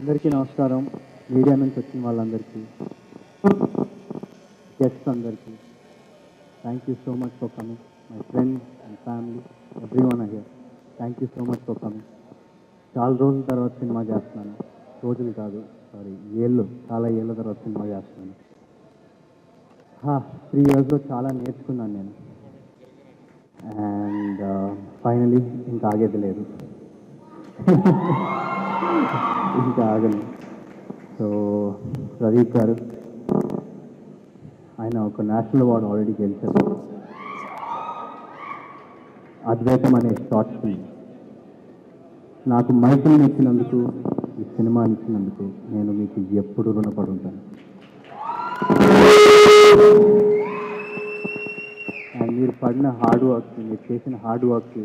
అందరికీ నమస్కారం. మీడియా నుంచి వచ్చిన వాళ్ళందరికీ, గెస్ట్స్ అందరికీ thank you so much for coming. My friends and family, everyone are here. Thank you so much for coming. చాలా రోజుల తర్వాత సినిమా చేస్తున్నాను. రోజులు కాదు, సారీ, చాలా ఏళ్ళ తర్వాత సినిమా చేస్తున్నాను. 3 ఇయర్స్లో చాలా నేర్చుకున్నాను నేను. అండ్ ఫైనలీ ఇంకా ఆగేది లేదు. ఇంకా ఆగను. సో ప్రదీప్ గారు, ఆయన ఒక నేషనల్ అవార్డు ఆల్రెడీ గెలిచారు. అద్వైతం అనే షార్ట్ ఫిల్మ్ నాకు మైకులు ఇచ్చినందుకు, ఈ సినిమాని ఇచ్చినందుకు నేను మీకు ఎప్పుడు రుణపడి ఉంటాను. అండ్ మీరు పడిన హార్డ్ వర్క్, మీరు చేసిన హార్డ్ వర్క్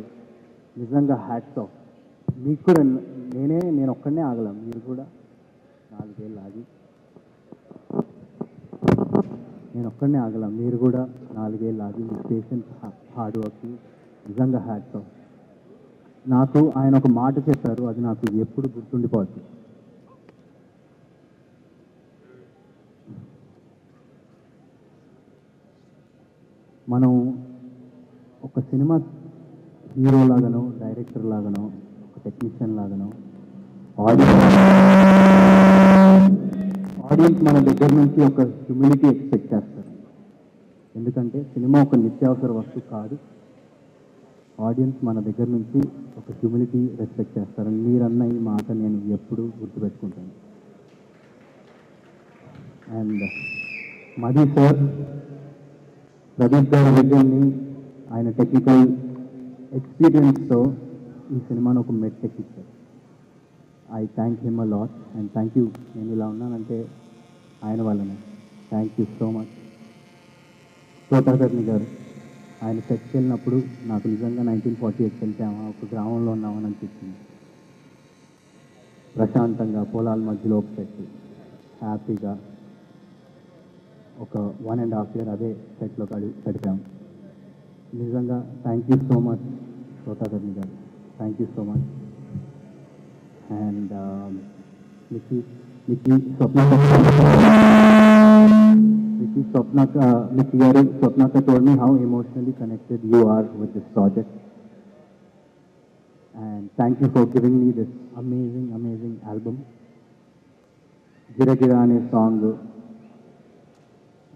నిజంగా హ్యాట్స్ ఆఫ్. మీకు కూడా నేను ఒక్కడనే ఆగలం, మీరు కూడా 4 ఏళ్ళు ఆగి, నేను ఒక్కడనే ఆగలం, మీరు కూడా 4 ఏళ్ళు ఆగి మీరు చేసిన హార్డ్ వర్క్ నిజంగా హ్యాట్స్ ఆఫ్. నాకు ఆయన ఒక మాట చెప్పారు, అది నాకు ఎప్పుడు గుర్తుండిపోతుంది. మనం ఒక సినిమా హీరో లాగానో, డైరెక్టర్ లాగానో, ఒక టెక్నీషియన్ లాగానో, ఆడియన్స్ మన దగ్గర నుంచి ఒక హ్యూమిలిటీ ఎక్స్పెక్ట్ చేస్తారు. ఎందుకంటే సినిమా ఒక నిత్యావసర వస్తువు కాదు. ఆడియన్స్ మన దగ్గర నుంచి ఒక హ్యూమిలిటీ రెస్పెక్ట్ చేస్తారు. మీరన్న ఈ మాట నేను ఎప్పుడు గుర్తుపెట్టుకుంటాను. అండ్ మధు సార్, ప్రదీప్ గారి విజయాన్ని, ఆయన టెక్నికల్ ఎక్స్పీరియన్స్తో ఈ సినిమాను ఒక మెట్టెక్కించారు. I thank him a lot and thank you. నేను ఇలా ఉన్నానంటే ఆయన వల్లనే. Thank you so much. Thotakarni గారు, ఆయన సెట్కి వెళ్ళినప్పుడు నాకు నిజంగా 1948 వెళ్తామా, ఒక గ్రామంలో ఉన్నామని అనిపించింది. ప్రశాంతంగా పొలాల మధ్యలో ఒక సెట్, హ్యాపీగా ఒక 1.5 year అదే సెట్లో గడిపాము. నిజంగా thank you so much Thotakarni గారు, thank you so much. And Nikki, Swapnaka told me how emotionally connected you are with this project. And thank you for giving me this amazing album. Gira Gira ane song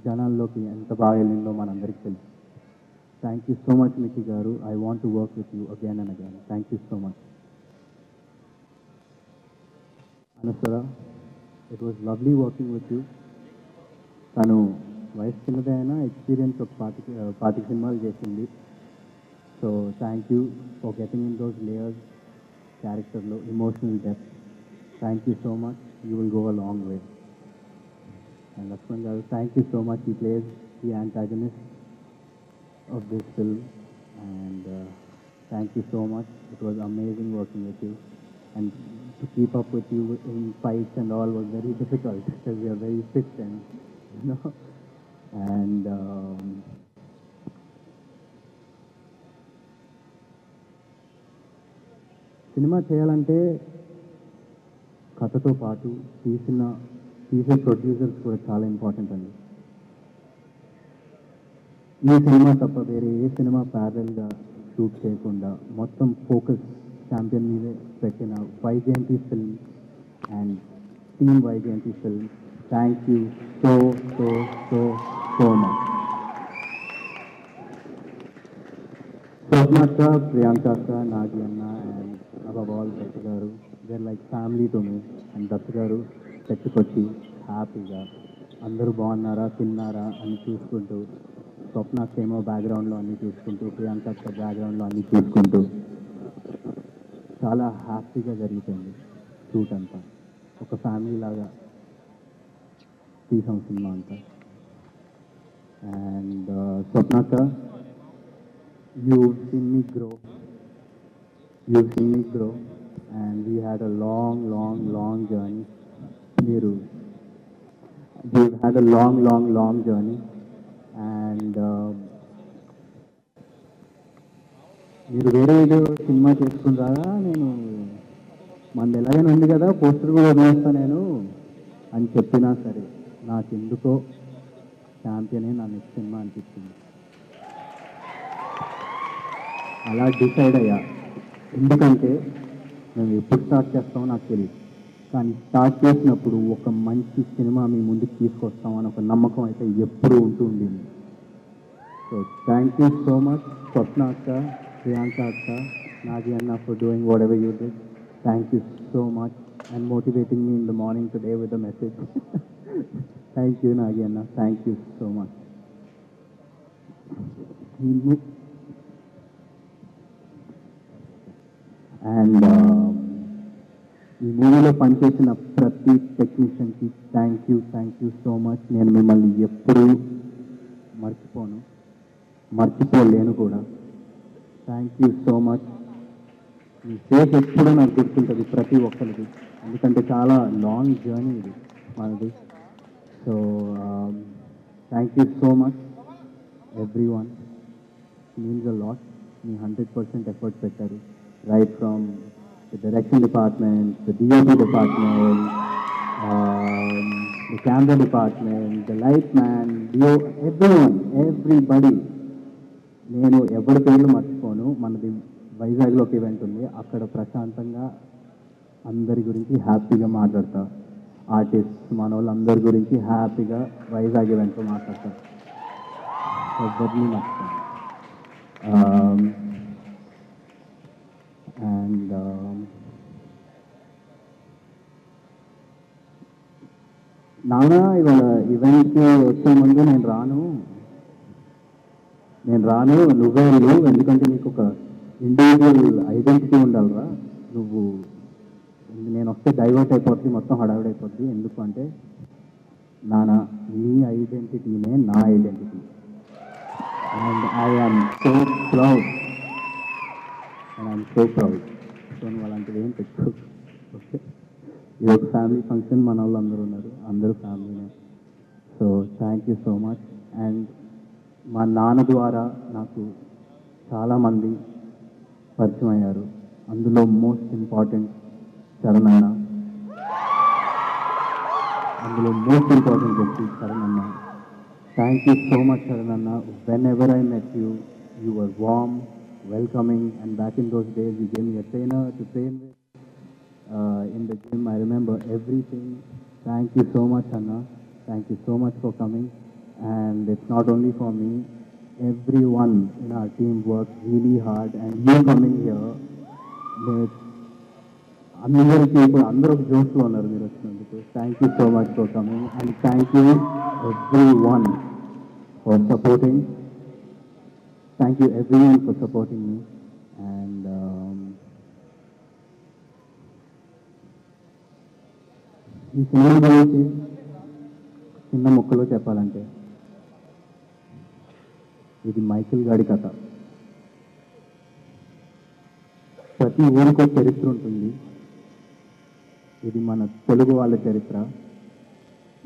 janalloki enta baga ellindo manandariki telusu. Thank you so much, Nikki garu. I want to work with you again and again. Thank you so much. Anusara, it was lovely working with you. తను వయసు చిన్నదైనా experience ఒక 25 సినిమాలు చేసింది. So thank you for getting in those layers, క్యారెక్టర్లో emotional depth. Thank you so much. You will go a long way. And Lakshman గారు, thank you so much. He plays the antagonist of this film. And thank you so much. It was amazing working with you. And to keep up with you in fights and all was very difficult because we are very fit and and cinema చేయాలంటే కథతో పాటు తీసే producers కూడా చాలా important అండి. ఈ cinema తప్ప వేరే ఏ సినిమా ప్యారల్గా షూట్ చేయకుండా మొత్తం ఫోకస్ ఛాంపియన్ మీదే పెట్టిన Vyjayanthi film and team Vyjayanthi film, thank you so so so so much. స్వప్నక్క, ప్రియాంకక్క, నాగి అన్న అండ్ above all దత్తు గారు, they're like family to me. And Dattu గారు చెట్టుకొచ్చి హ్యాపీగా అందరూ బాగున్నారా, తిన్నారా అని చూసుకుంటూ, స్వప్నక్క ఏమో బ్యాక్గ్రౌండ్లో అన్నీ చూసుకుంటూ, ప్రియాంకక్క బ్యాక్గ్రౌండ్లో అన్నీ చూసుకుంటూ చాలా హ్యాపీగా జరిగిపోయింది షూట్ అంతా. ఒక ఫ్యామిలీ లాగా తీసాం సినిమా అంతా. అండ్ స్వప్నక్క, you've seen me grow and we had a long journey. We've had a long journey and మీరు వేరే ఏదో సినిమా చేసుకుంటారా, నేను మనది ఎలాగైనా ఉంది కదా, పోస్టర్ కూడా వదిలేస్తా నేను అని చెప్పినా సరే నాకెందుకో ఛాంపియనే నా నెక్స్ట్ సినిమా అనిపించింది. అలా డిసైడ్ అయ్యా. ఎందుకంటే మేము ఎప్పుడు స్టార్ట్ చేస్తామో నాకు తెలియదు, కానీ స్టార్ట్ చేసినప్పుడు ఒక మంచి సినిమా మీ ముందుకు తీసుకొస్తామని ఒక నమ్మకం అయితే ఎప్పుడూ ఉంటూ ఉండింది. So thank you so much Swapna అక్క, ప్రియాంక అక్క, నాగి అన్న for doing whatever you did. Thank you so much and motivating me in the morning today with the message. Thank you Nagi అన్న, thank you so much. And ఈ మూవీలో పనిచేసిన ప్రతి టెక్నీషియన్కి thank you so much. నేను మిమ్మల్ని ఎప్పుడూ మర్చిపోలేను కూడా. Thank you so much. మీ ఫేస్ ఎప్పుడూ నాకు గుర్తుంటుంది ప్రతి ఒక్కరికి, ఎందుకంటే చాలా లాంగ్ జర్నీ ఇది మనది. So thank you so much everyone, means a lot. మీ 100% ఎఫర్ట్ పెట్టారు, right from the direction department, the DOP department, the camera department, the light man, everyone, everybody. నేను ఎవరి పేర్లు మర్చిపోను. మనది వైజాగ్లో ఒక ఈవెంట్ ఉంది, అక్కడ ప్రశాంతంగా అందరి గురించి హ్యాపీగా మాట్లాడతా. ఆర్టిస్ట్ మన వాళ్ళందరి గురించి హ్యాపీగా వైజాగ్ ఈవెంట్లో మాట్లాడతా. ఎవరిని మర్చిపోను. అండ్ నాన్న ఇవాళ ఈవెంట్కి వచ్చే ముందు నేను రాను, నువ్వే వెళ్ళు, ఎందుకంటే నీకు ఒక ఇండివిజువల్ ఐడెంటిటీ ఉండాలిరా. నేను వస్తే డైవర్ట్ అయిపోద్ది, మొత్తం హడావిడైపోద్ది. ఎందుకు అంటే నాన్న, నీ ఐడెంటిటీనే నా identity. And I'm so proud. So నువ్వు అలాంటివి ఏం పెట్టు. ఓకే, ఇది ఒక ఫ్యామిలీ ఫంక్షన్, మన వాళ్ళు అందరూ ఉన్నారు, అందరూ ఫ్యామిలీనే. So thank you so much. And మా నాన్న ద్వారా నాకు చాలామంది పరిచయం అయ్యారు, అందులో మోస్ట్ ఇంపార్టెంట్ చరణ్ అన్న. చరణ్ అన్న, thank you so much Charan అన్న. Whenever I met you, you were warm, welcoming, and back in those days you gave me a trainer to train with in the gym. I remember everything. Thank you so much Anna, thank you so much for coming. And it's not only for me, everyone in our team worked really hard, and you coming here made అందరికీ ఇప్పుడు అందరూ ఒక జోష్లో ఉన్నారు మీరు వచ్చినందుకు. Thank you so much for coming, and thank you everyone for supporting. Thank you everyone for supporting me. And ఈ cinema గురించి చిన్న ముక్కలో చెప్పాలంటే, ఇది మైకిల్ గాడి కథ. ప్రతి ఊరికో చరిత్ర ఉంటుంది. ఇది మన తెలుగు వాళ్ళ చరిత్ర,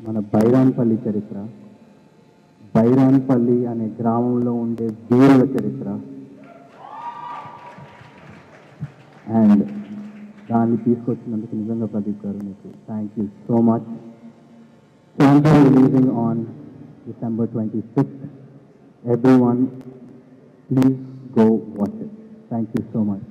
మన బైరాన్పల్లి చరిత్ర, బైరాన్పల్లి అనే గ్రామంలో ఉండే వీరుల చరిత్ర. అండ్ దాన్ని తీసుకొచ్చినందుకు నిజంగా ప్రదీప్ గారు మీకు thank you so much. Champion releasing on December 25th. Everyone, please go watch it. Thank you so much.